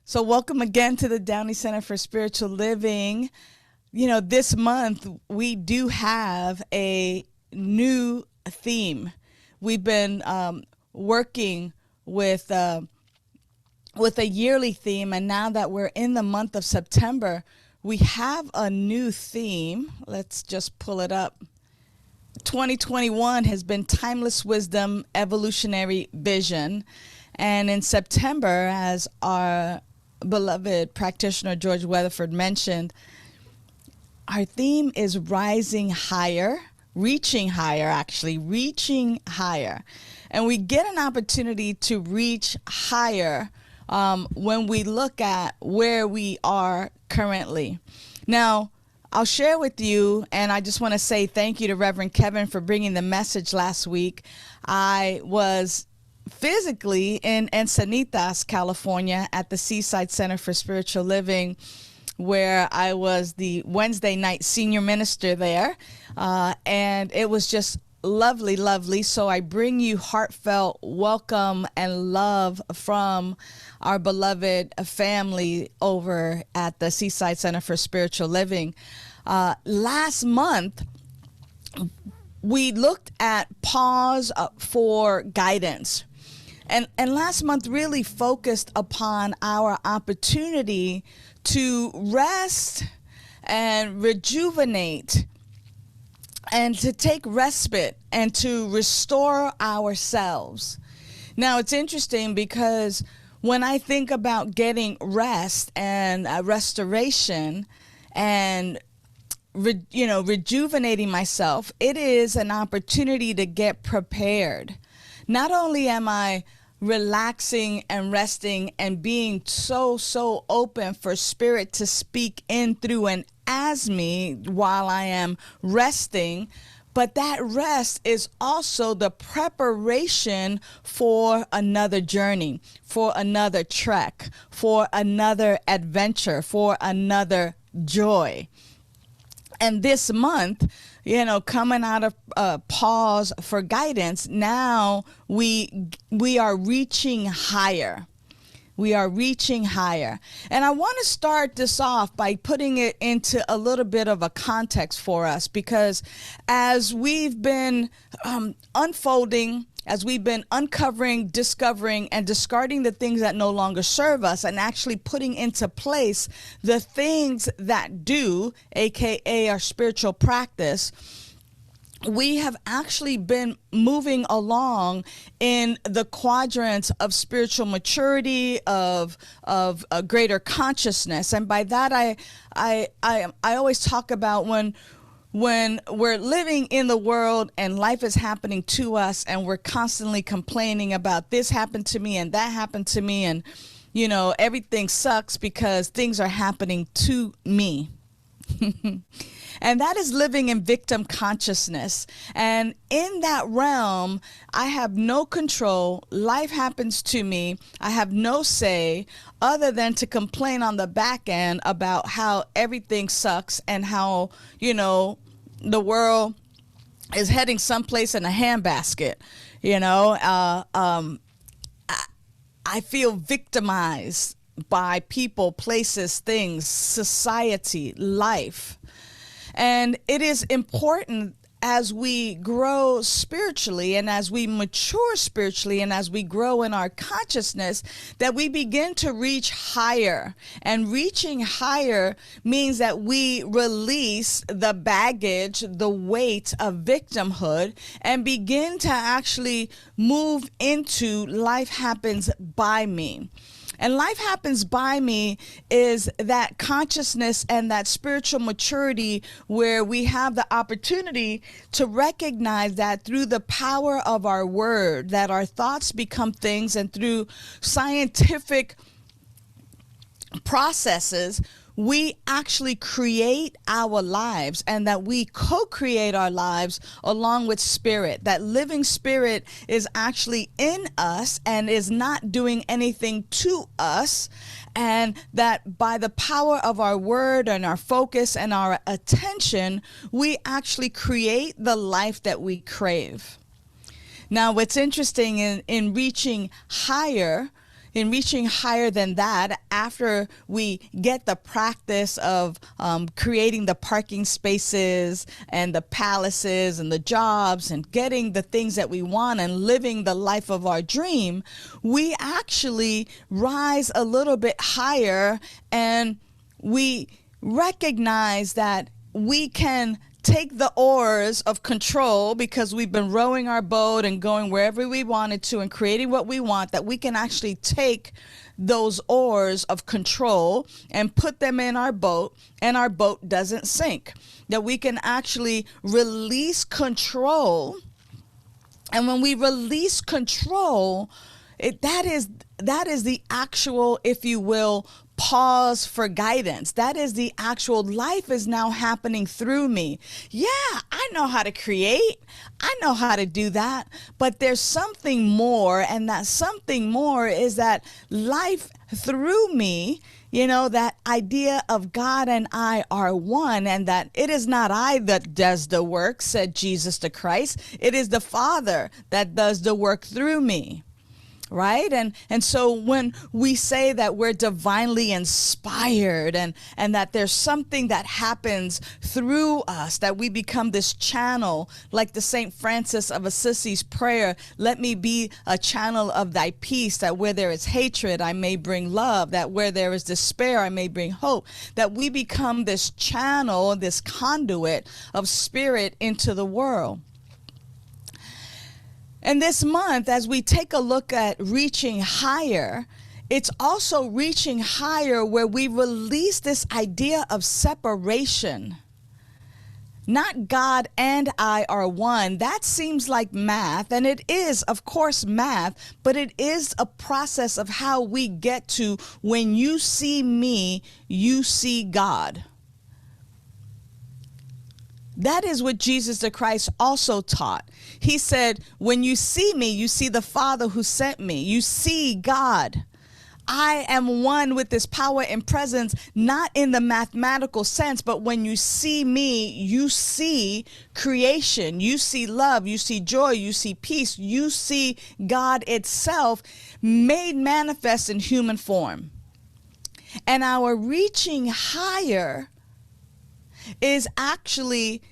So welcome again to the Downey Center for Spiritual Living. You know, this month we do have a new theme. We've been working with a yearly theme, and now that we're in the month of September, we have a new theme. Let's just pull it up. 2021 has been Timeless Wisdom, Evolutionary Vision. And in September, as our beloved practitioner George Weatherford mentioned, our theme is rising higher, reaching higher. And we get an opportunity to reach higher when we look at where we are currently. Now, I'll share with you, and I just want to say thank you to Reverend Kevin for bringing the message last week. I was physically in Encinitas, California at the Seaside Center for Spiritual Living, where I was the Wednesday night senior minister there. And it was just lovely. So I bring you heartfelt welcome and love from our beloved family over at the Seaside Center for Spiritual Living. Last month, we looked at pause for guidance. And last month really focused upon our opportunity to rest and rejuvenate and to take respite and to restore ourselves. Now, it's interesting because when I think about getting rest and restoration and rejuvenating myself, it is an opportunity to get prepared. Not only am I relaxing and resting and being so open for spirit to speak in, through, and as me while I am resting, but that rest is also the preparation for another journey, for another trek, for another adventure, for another joy. And this month, coming out of pause for guidance, now we are reaching higher. We are reaching higher. And I want to start this off by putting it into a little bit of a context for us, because as we've been unfolding, as we've been uncovering, discovering, and discarding the things that no longer serve us, and actually putting into place the things that do, aka our spiritual practice, we have actually been moving along in the quadrants of spiritual maturity, of a greater consciousness. And by that, I always talk about when we're living in the world and life is happening to us, and we're constantly complaining about this happened to me and that happened to me, and everything sucks because things are happening to me. And that is living in victim consciousness. And in that realm, I have no control. Life happens to me. I have no say other than to complain on the back end about how everything sucks and how, the world is heading someplace in a handbasket. I feel victimized by people, places, things, society, life. And it is important as we grow spiritually and as we mature spiritually and as we grow in our consciousness that we begin to reach higher. And reaching higher means that we release the baggage, the weight of victimhood, and begin to actually move into life happens by me. And life happens by me is that consciousness and that spiritual maturity where we have the opportunity to recognize that through the power of our word, that our thoughts become things, and through scientific processes, we actually create our lives, and that we co-create our lives along with spirit. That living spirit is actually in us and is not doing anything to us, and that by the power of our word and our focus and our attention, we actually create the life that we crave. Now, what's interesting in reaching higher in reaching higher than that, after we get the practice of creating the parking spaces and the palaces and the jobs and getting the things that we want and living the life of our dream, we actually rise a little bit higher, and we recognize that we can take the oars of control, because we've been rowing our boat and going wherever we wanted to and creating what we want, that we can actually take those oars of control and put them in our boat, and our boat doesn't sink. That we can actually release control. And when we release control, that is the actual, if you will, pause for guidance. That is the actual life is now happening through me. Yeah, I know how to create. I know how to do that. But there's something more, and that something more is that life through me, that idea of God and I are one, and that it is not I that does the work, said Jesus the Christ. It is the Father that does the work through me. Right? And so when we say that we're divinely inspired, and that there's something that happens through us, that we become this channel, like the St. Francis of Assisi's prayer, let me be a channel of thy peace, that where there is hatred, I may bring love, that where there is despair, I may bring hope, that we become this channel, this conduit of spirit into the world. And this month, as we take a look at reaching higher, it's also reaching higher where we release this idea of separation. Not God and I are one. That seems like math, and it is, of course, math, but it is a process of how we get to when you see me, you see God. That is what Jesus the Christ also taught. He said, when you see me, you see the Father who sent me. You see God. I am one with this power and presence, not in the mathematical sense, but when you see me, you see creation. You see love. You see joy. You see peace. You see God itself made manifest in human form. And our reaching higher is actually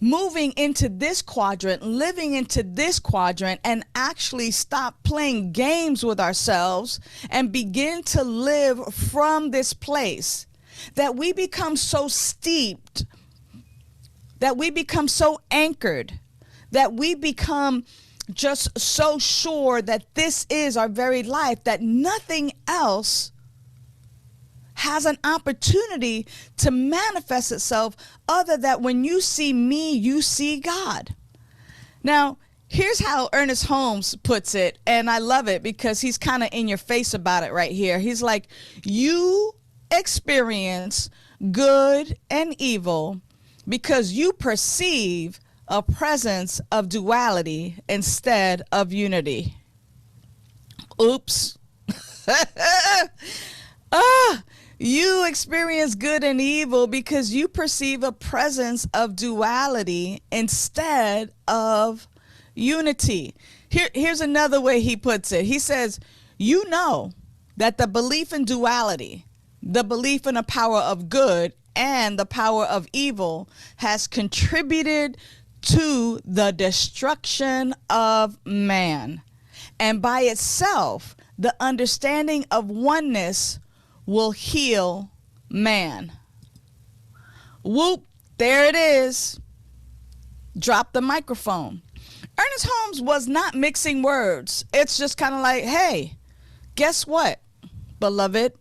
moving into this quadrant, living into this quadrant, and actually stop playing games with ourselves and begin to live from this place. That we become so steeped, that we become so anchored, that we become just so sure that this is our very life, that nothing else has an opportunity to manifest itself other than when you see me, you see God. Now, here's how Ernest Holmes puts it, and I love it because he's kind of in your face about it right here. He's like, you experience good and evil because you perceive a presence of duality instead of unity. Oops. You experience good and evil because you perceive a presence of duality instead of unity. Here's another way he puts it. He says, you know that the belief in duality, the belief in the power of good and the power of evil has contributed to the destruction of man. And by itself, the understanding of oneness will heal man. Whoop, there it is. Drop the microphone. Ernest Holmes was not mixing words. It's just kind of like, hey, guess what, beloved?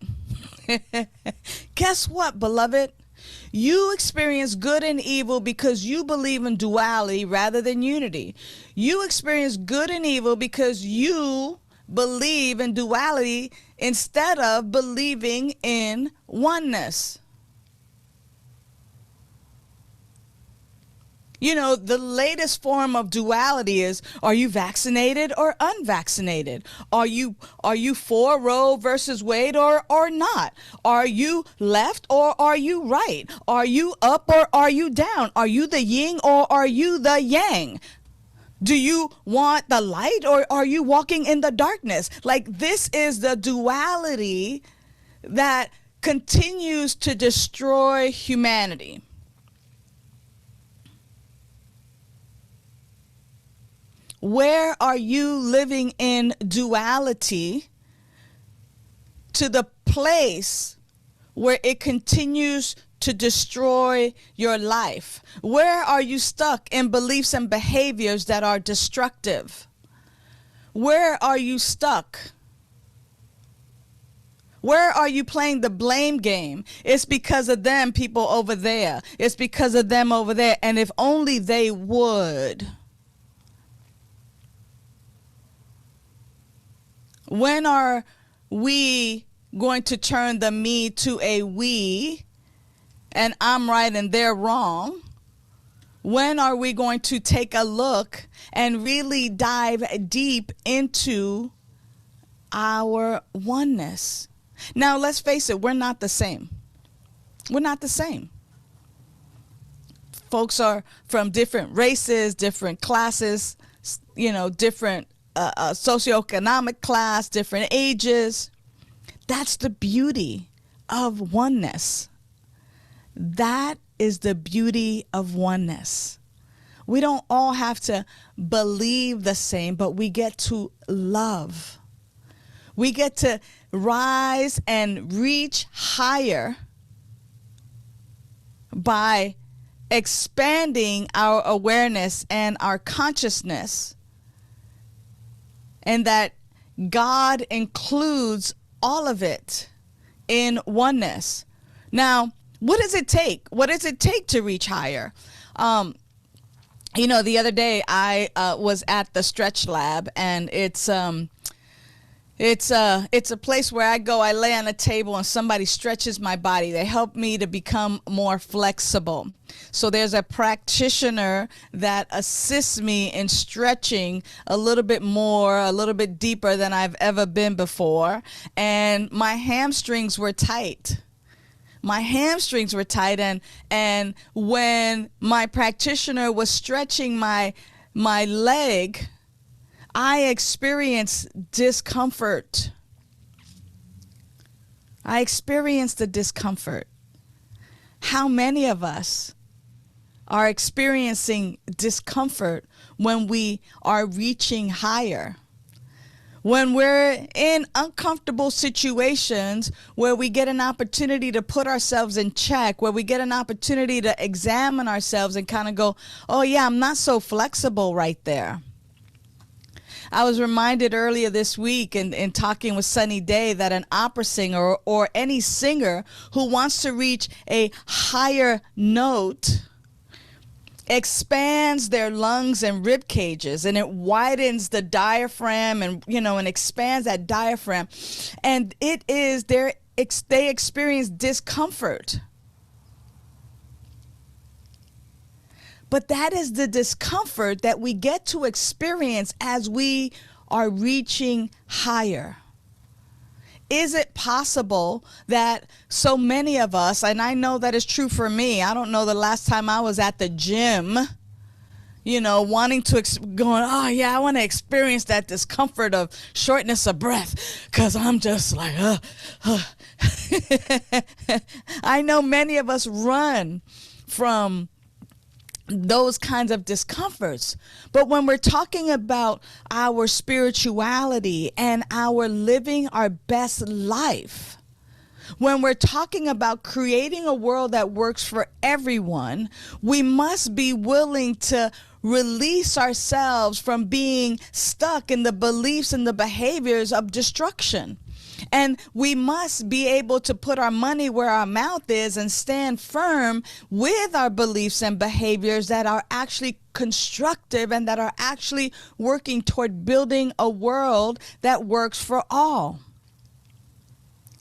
Guess what, beloved? You experience good and evil because you believe in duality rather than unity. You experience good and evil because you believe in duality instead of believing in oneness. You know, the latest form of duality is, are you vaccinated or unvaccinated? Are you for Roe versus Wade or not? Are you left or are you right? Are you up or are you down? Are you the yin or are you the yang? Do you want the light, or are you walking in the darkness? Like, this is the duality that continues to destroy humanity. Where are you living in duality to the place where it continues to destroy your life? Where are you stuck in beliefs and behaviors that are destructive? Where are you stuck? Where are you playing the blame game? It's because of them people over there. It's because of them over there. And if only they would. When are we going to turn the me to a we, and I'm right and they're wrong? When are we going to take a look and really dive deep into our oneness? Now, let's face it, we're not the same. We're not the same. Folks are from different races, different classes, different socioeconomic class, different ages. That's the beauty of oneness. That is the beauty of oneness. We don't all have to believe the same, but we get to love. We get to rise and reach higher by expanding our awareness and our consciousness, and that God includes all of it in oneness. Now, what does it take? What does it take to reach higher? The other day I was at the Stretch Lab, and it's a place where I lay on a table and somebody stretches my body. They help me to become more flexible. So there's a practitioner that assists me in stretching a little bit more, a little bit deeper than I've ever been before. And my hamstrings were tight. And when my practitioner was stretching my leg, I experienced discomfort. I experienced the discomfort. How many of us are experiencing discomfort when we are reaching higher? When we're in uncomfortable situations where we get an opportunity to put ourselves in check, where we get an opportunity to examine ourselves and kind of go, oh yeah, I'm not so flexible right there. I was reminded earlier this week in talking with Sunny Daye that an opera singer or any singer who wants to reach a higher note expands their lungs and rib cages, and it widens the diaphragm and expands that diaphragm, and they experience discomfort. But that is the discomfort that we get to experience as we are reaching higher. Is it possible that so many of us, and I know that is true for me, I don't know the last time I was at the gym, wanting to, going, oh yeah, I want to experience that discomfort of shortness of breath, because I'm just like, I know many of us run from those kinds of discomforts. But when we're talking about our spirituality and our living our best life, when we're talking about creating a world that works for everyone, we must be willing to release ourselves from being stuck in the beliefs and the behaviors of destruction. And we must be able to put our money where our mouth is and stand firm with our beliefs and behaviors that are actually constructive and that are actually working toward building a world that works for all.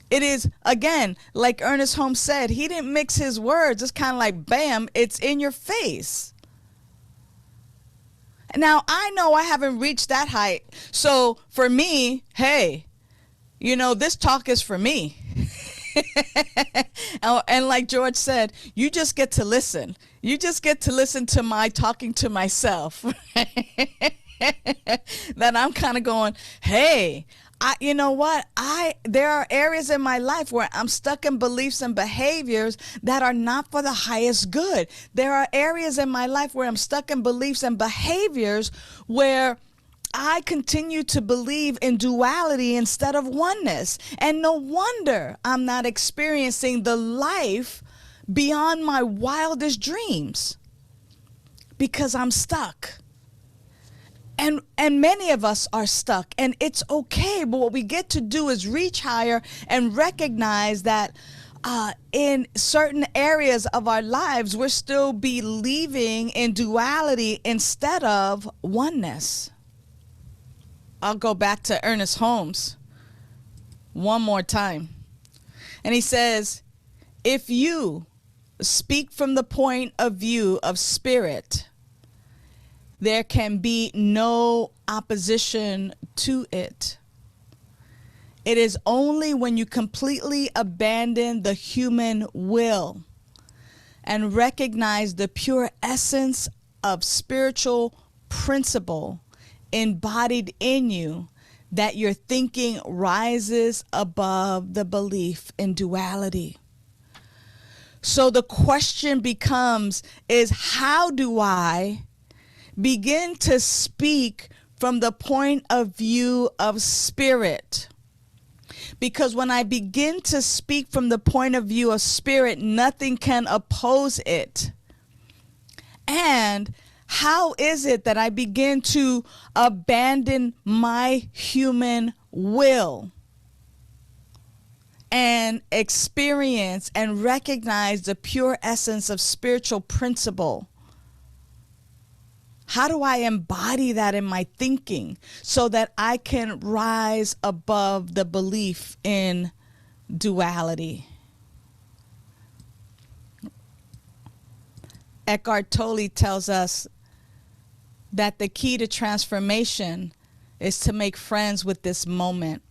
It is, again, like Ernest Holmes said, he didn't mix his words. It's kind of like, bam, it's in your face. Now, I know I haven't reached that height. So for me, hey, this talk is for me. And like George said, you just get to listen. You just get to listen to my talking to myself. That I'm kind of going, hey, you know what? There are areas in my life where I'm stuck in beliefs and behaviors that are not for the highest good. There are areas in my life where I'm stuck in beliefs and behaviors where I continue to believe in duality instead of oneness. And no wonder I'm not experiencing the life beyond my wildest dreams, because I'm stuck. And many of us are stuck, and it's okay. But what we get to do is reach higher and recognize that in certain areas of our lives, we're still believing in duality instead of oneness. I'll go back to Ernest Holmes one more time. And he says, if you speak from the point of view of spirit, there can be no opposition to it. It is only when you completely abandon the human will and recognize the pure essence of spiritual principle embodied in you that your thinking rises above the belief in duality. So the question becomes, is how do I begin to speak from the point of view of spirit? Because when I begin to speak from the point of view of spirit, nothing can oppose it. And how is it that I begin to abandon my human will and experience and recognize the pure essence of spiritual principle? How do I embody that in my thinking so that I can rise above the belief in duality? Eckhart Tolle tells us that the key to transformation is to make friends with this moment.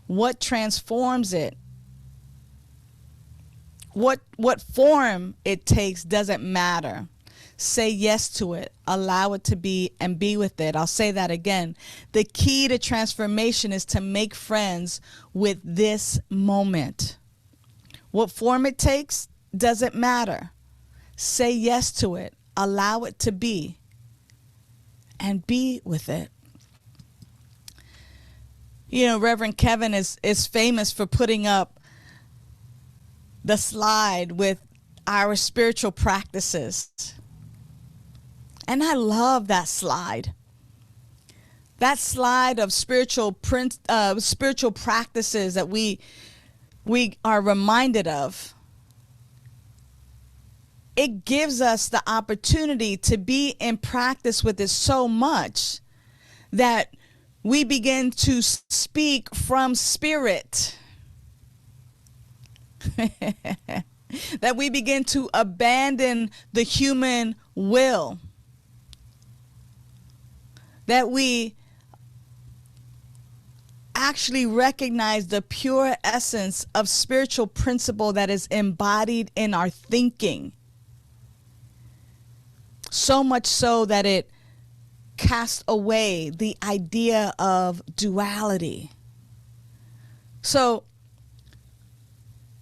What transforms it, what form it takes doesn't matter. Say yes to it, allow it to be, and be with it. I'll say that again. The key to transformation is to make friends with this moment. What form it takes doesn't matter. Say yes to it, allow it to be, and be with it. You know, Reverend Kevin is famous for putting up the slide with our spiritual practices. And I love that slide. That slide of spiritual practices that we are reminded of. It gives us the opportunity to be in practice with it so much that we begin to speak from spirit. That we begin to abandon the human will. That we actually recognize the pure essence of spiritual principle that is embodied in our thinking. So much so that it casts away the idea of duality. So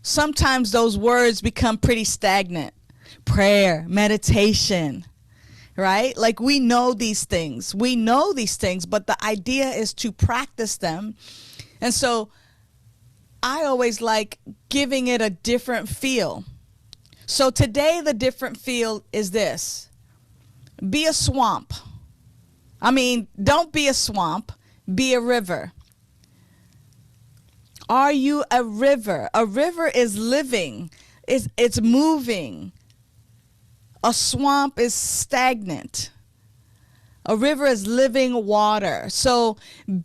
sometimes those words become pretty stagnant. Prayer, meditation, right? Like we know these things. We know these things, but the idea is to practice them. And so I always like giving it a different feel. So today the different feel is this. Be a swamp. I mean, don't be a swamp. Be a river. Are you a river? A river is living. It's moving. A swamp is stagnant. A river is living water. So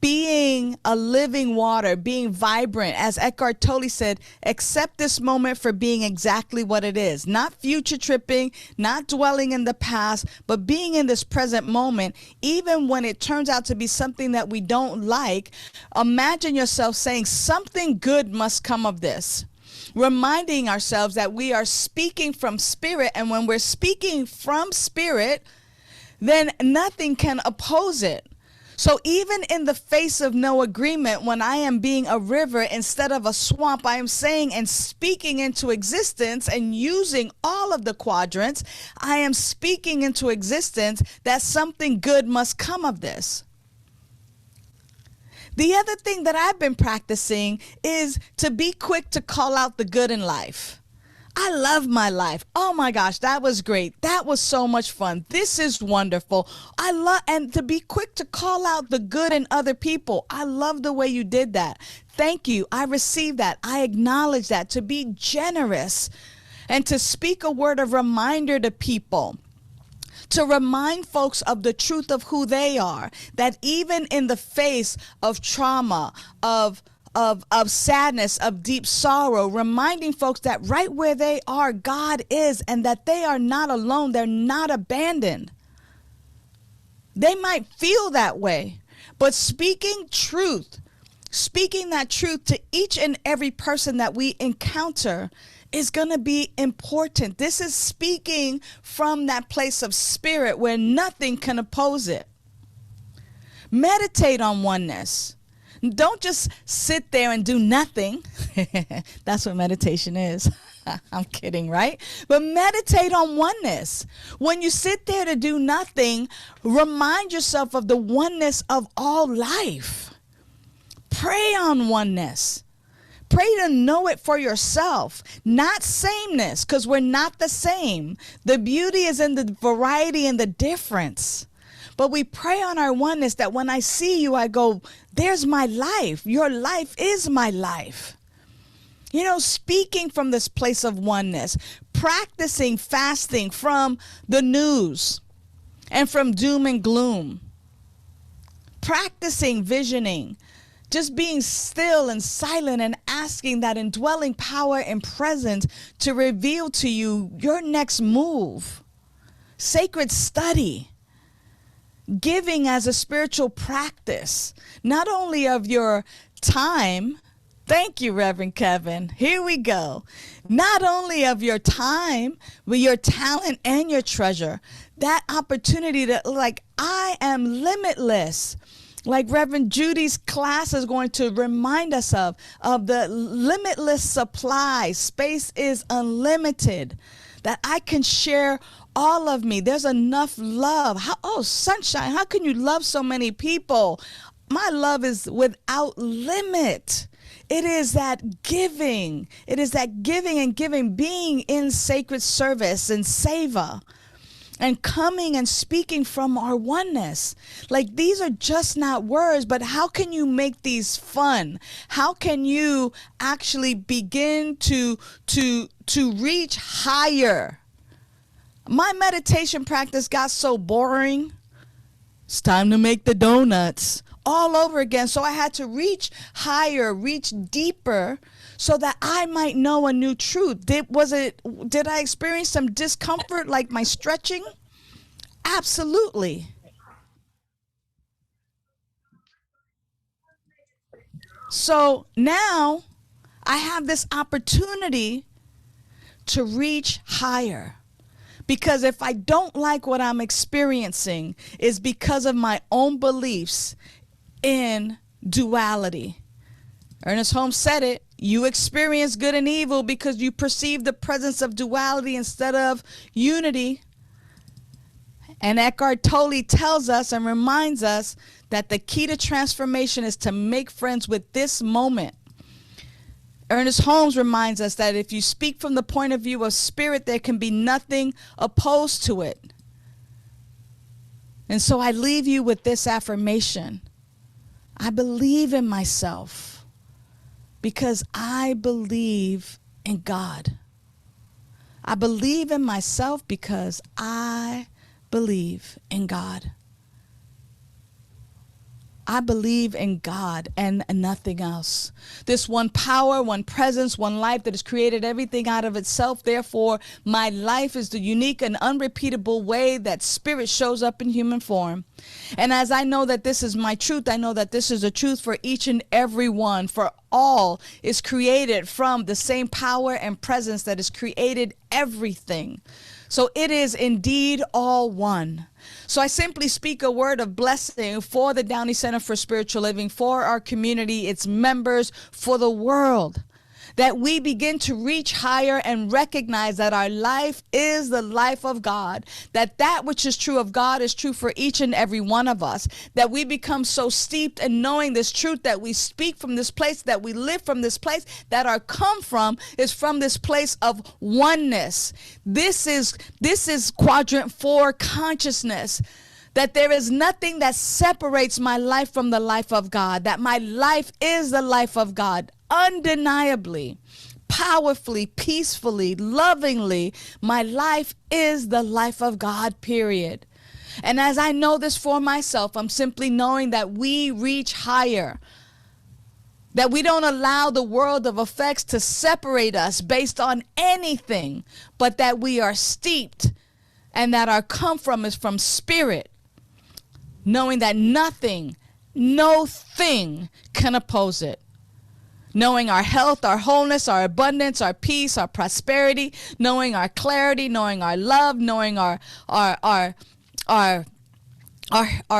being a living water, being vibrant, as Eckhart Tolle said, accept this moment for being exactly what it is. Not future tripping, not dwelling in the past, but being in this present moment, even when it turns out to be something that we don't like. Imagine yourself saying, something good must come of this. Reminding ourselves that we are speaking from spirit, and when we're speaking from spirit, then nothing can oppose it. So even in the face of no agreement, when I am being a river instead of a swamp, I am saying and speaking into existence and using all of the quadrants, I am speaking into existence that something good must come of this. The other thing that I've been practicing is to be quick to call out the good in life. I love my life. Oh my gosh, that was great. That was so much fun. This is wonderful. And to be quick to call out the good in other people. I love the way you did that. Thank you. I received that. I acknowledge that. To be generous and to speak a word of reminder to people. To remind folks of the truth of who they are. That even in the face of trauma, of sadness, of deep sorrow, reminding folks that right where they are, God is, and that they are not alone. They're not abandoned. They might feel that way, but speaking truth, speaking that truth to each and every person that we encounter is going to be important. This is speaking from that place of spirit where nothing can oppose it. Meditate on oneness. Don't just sit there and do nothing. That's what meditation is. I'm kidding, right? But meditate on oneness. When you sit there to do nothing, remind yourself of the oneness of all life. Pray on oneness. Pray to know it for yourself, not sameness, because we're not the same. The beauty is in the variety and the difference. But we pray on our oneness that when I see you, I go, there's my life. Your life is my life. You know, speaking from this place of oneness, practicing fasting from the news and from doom and gloom, practicing visioning, just being still and silent and asking that indwelling power and presence to reveal to you your next move, sacred study. Giving as a spiritual practice, not only of your time, thank you, Reverend Kevin, here we go, not only of your time, but your talent and your treasure, that opportunity to, like, I am limitless. Like Reverend Judy's class is going to remind us of the limitless supply. Space is unlimited, that I can share all of me. There's enough love. Sunshine, how can you love so many people? My love is without limit. It is that giving. It is that giving and giving, being in sacred service and seva, and coming and speaking from our oneness. Like, these are just not words, but how can you make these fun? How can you actually begin to reach higher? My meditation practice got so boring. It's time to make the donuts all over again. So I had to reach higher, reach deeper, so that I might know a new truth. Did I experience some discomfort, like my stretching? Absolutely. So now I have this opportunity to reach higher. Because if I don't like what I'm experiencing, it's because of my own beliefs in duality. Ernest Holmes said it. You experience good and evil because you perceive the presence of duality instead of unity. And Eckhart Tolle tells us and reminds us that the key to transformation is to make friends with this moment. Ernest Holmes reminds us that if you speak from the point of view of spirit, there can be nothing opposed to it. And so I leave you with this affirmation. I believe in myself because I believe in God. I believe in myself because I believe in God. I believe in God and nothing else. This one power, one presence, one life that has created everything out of itself. Therefore, my life is the unique and unrepeatable way that spirit shows up in human form. And as I know that this is my truth, I know that this is a truth for each and every one. For all is created from the same power and presence that has created everything. So it is indeed all one. So I simply speak a word of blessing for the Downey Center for Spiritual Living, for our community, its members, for the world, that we begin to reach higher and recognize that our life is the life of God, that which is true of God is true for each and every one of us, that we become so steeped in knowing this truth that we speak from this place, that we live from this place, that our come from is from this place of oneness. This is quadrant 4 consciousness. That there is nothing that separates my life from the life of God, that my life is the life of God, undeniably, powerfully, peacefully, lovingly. My life is the life of God, period. And as I know this for myself, I'm simply knowing that we reach higher, that we don't allow the world of effects to separate us based on anything, but that we are steeped and that our come from is from spirit. Knowing that nothing, no thing can oppose it. Knowing our health, our wholeness, our abundance, our peace, our prosperity, knowing our clarity, knowing our love, knowing our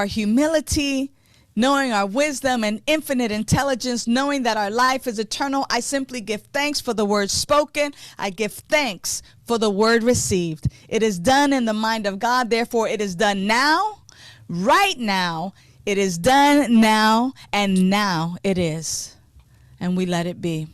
humility, knowing our wisdom and infinite intelligence, knowing that our life is eternal. I simply give thanks for the word spoken. I give thanks for the word received. It is done in the mind of God. Therefore, it is done now. Right now, it is done now, and now it is. And we let it be.